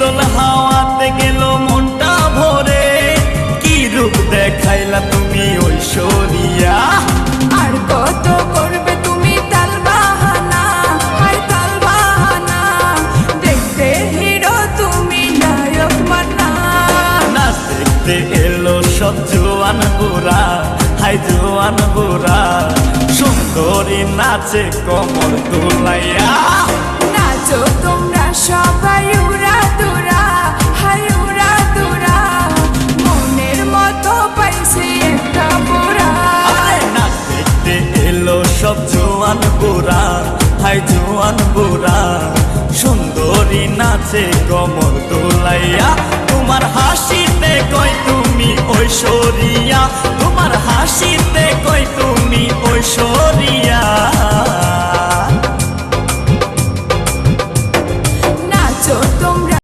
শীতল হাওয়াতে গেল মনটা ভরে, কি রূপ দেখাইলা তুমি ঐশ্বরিয়া। আর কত করবে তুমি তাল বাহানা, হায় তাল বাহানা, দেখতে হিরো তুমি নায়ক মান্না। নাচ দেখতে এলো সব জোয়ান বুড়া, হাই জোয়ান বুড়া, সুন্দরী নাচে কমর দুলাইয়া। নাচো তোমরা সবাই উড়া দুরা, হায় উড়া দুরা, মনের মতো পাইছে একটা বুড়া। নাচ দেখতে এলো সব জোয়ান বুড়া, হাই জোয়ান বুড়া, সুন্দরী নাচে কমর দোলাইয়া। তোমার হাসিতে কই তুমি ঐশ্বরিয়া, তোমার হাসিতে কই তুমি ঐশ্বরিয়া।